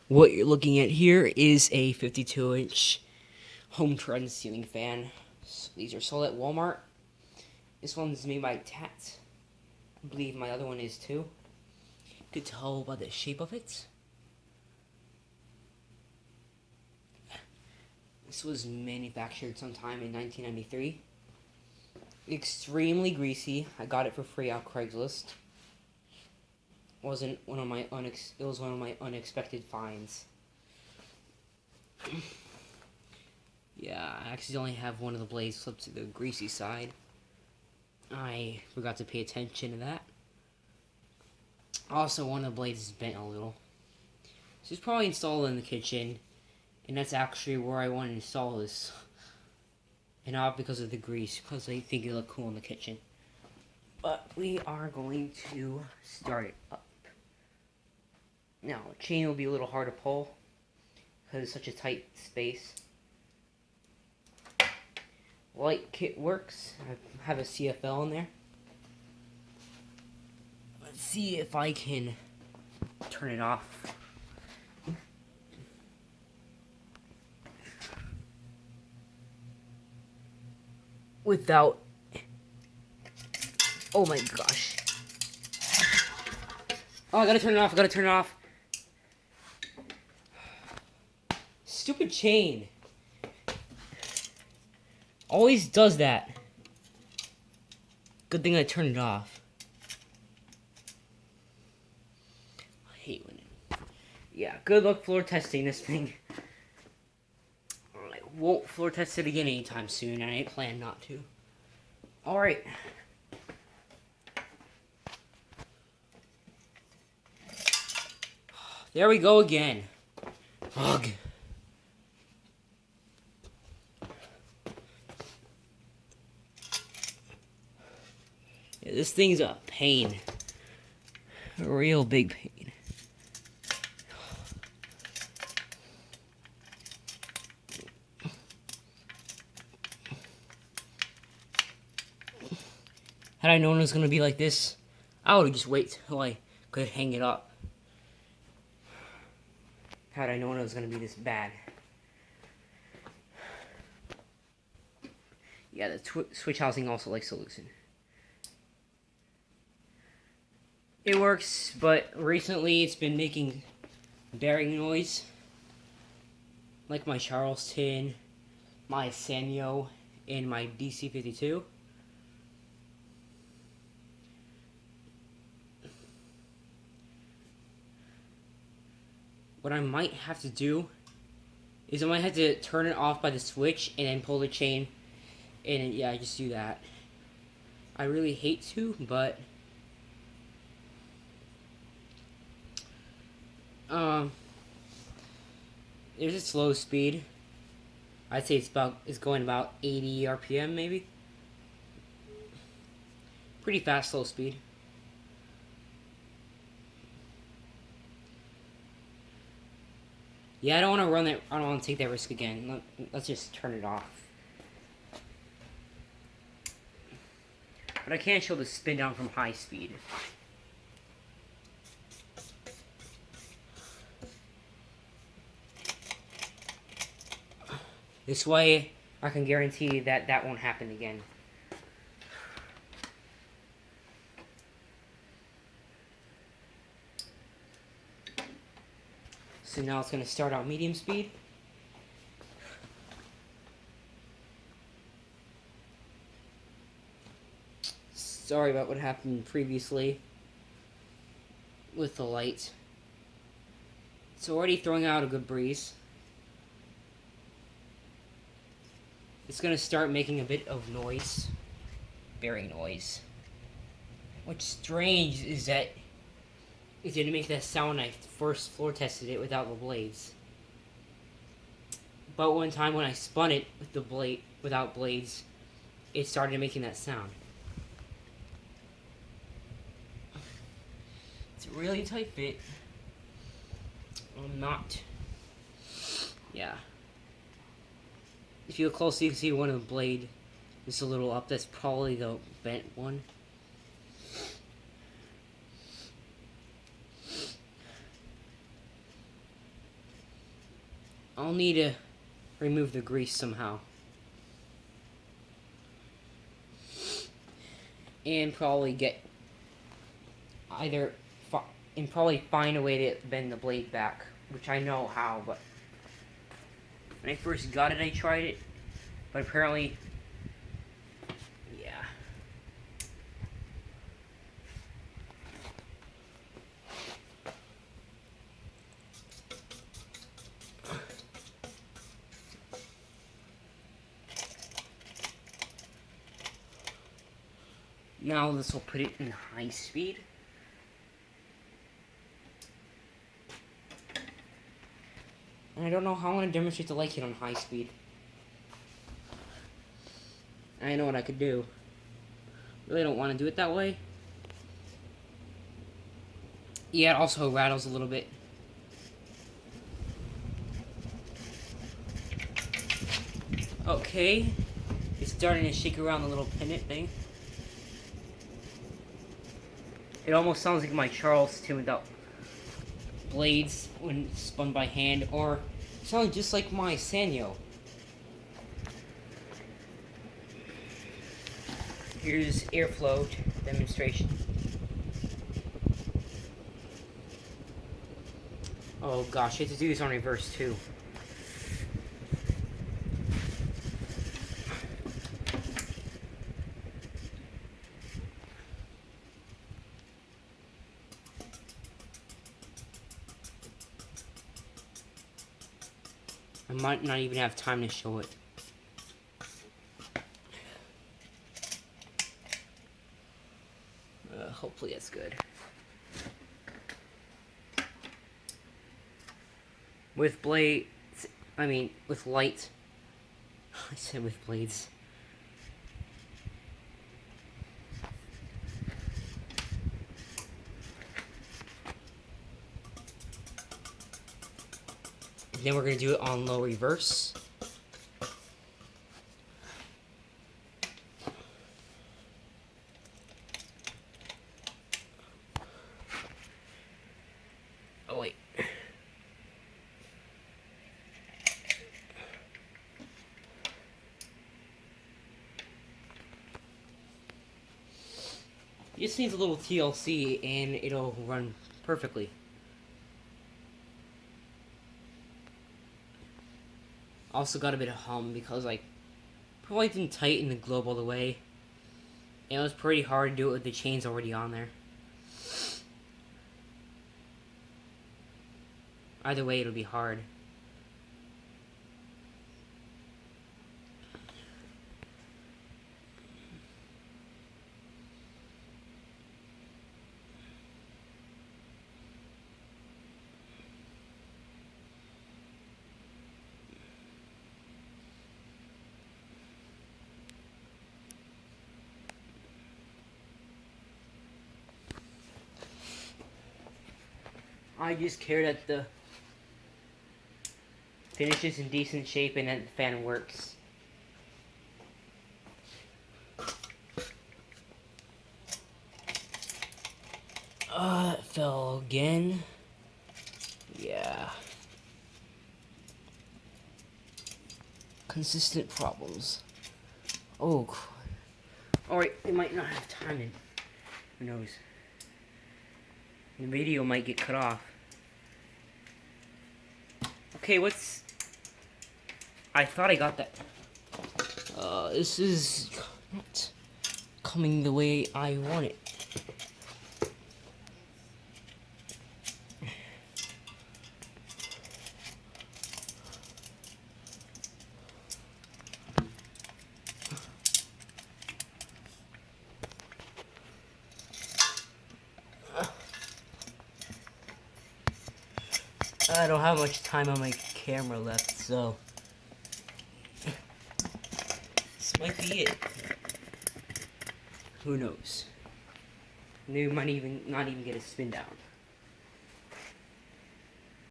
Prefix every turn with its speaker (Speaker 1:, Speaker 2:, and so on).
Speaker 1: What you're looking at here is a 52-inch home trend ceiling fan. These are sold at Walmart. This one's made by Tat. I believe my other one is too. You could tell by the shape of it. This was manufactured sometime in 1993. Extremely greasy. I got it for free off Craigslist. It was one of my unexpected finds. Yeah, I accidentally have one of the blades flipped to the greasy side. I forgot to pay attention to that. Also, one of the blades is bent a little. This is probably installed in the kitchen, and that's actually where I want to install this. And not because of the grease, because I think it look cool in the kitchen. But we are going to start it up. Now, chain will be a little hard to pull, because it's such a tight space. Light kit works. I have a CFL in there. Let's see if I can turn it off. Without... Oh my gosh. Oh, I gotta turn it off. Stupid chain. Always does that. Good thing I turned it off. I hate when it... Yeah, good luck floor testing this thing. I won't floor test it again anytime soon, and I plan not to. Alright. There we go again. Ugh. Yeah, this thing's a pain. A real big pain. Had I known it was going to be like this, I would have just waited till I could hang it up. Had I known it was going to be this bad. Yeah, the switch housing also likes to loosen. It works, but recently it's been making bearing noise. Like my Charleston, my Sanyo, and my DC-52. What I might have to do is I might have to turn it off by the switch and then pull the chain, and yeah, just do that. I really hate to, but there's a slow speed. I'd say it's going about 80 RPM maybe. Pretty fast slow speed. Yeah, I don't want to run that. I don't want to take that risk again. Let's just turn it off. But I can't show the spin down from high speed. This way, I can guarantee that that won't happen again. So now it's going to start out medium speed. Sorry about what happened previously with the light. It's already throwing out a good breeze. It's going to start making a bit of noise. Bearing noise. What's strange is that it didn't make that sound when I first floor tested it without the blades. But one time when I spun it with the blade without blades, it started making that sound. It's a really tight fit. I'm not. Yeah. If you look closely, you can see one of the blade is a little up. That's probably the bent one. I'll need to remove the grease somehow. And probably get probably find a way to bend the blade back, which I know how, but when I first got it I tried it, but apparently, yeah. Now this will put it in high speed. And I don't know how I'm going to demonstrate the light kit on high speed. I know what I could do. Really don't want to do it that way. Yeah, it also rattles a little bit. Okay. It's starting to shake around the little pennant thing. It almost sounds like my Charleston without blades when spun by hand, or it sounds just like my Sanyo. Here's airflow demonstration. Oh gosh, you have to do this on reverse too. I might not even have time to show it. Hopefully that's good. With blades, with light. I said with blades. And then we're going to do it on low reverse. Oh wait. It just needs a little TLC and it'll run perfectly. Also got a bit of hum because I probably didn't tighten the globe all the way. And it was pretty hard to do it with the chains already on there. Either way, it'll be hard. I just care that the finish is in decent shape and that the fan works. It fell again. Yeah. Consistent problems. Oh. Alright, we might not have time in. Who knows? The video might get cut off. Okay, what's... I thought I got that. This is not coming the way I want it. I don't have much time on my camera left, so this might be it. Who knows? Maybe we might not even get a spin down.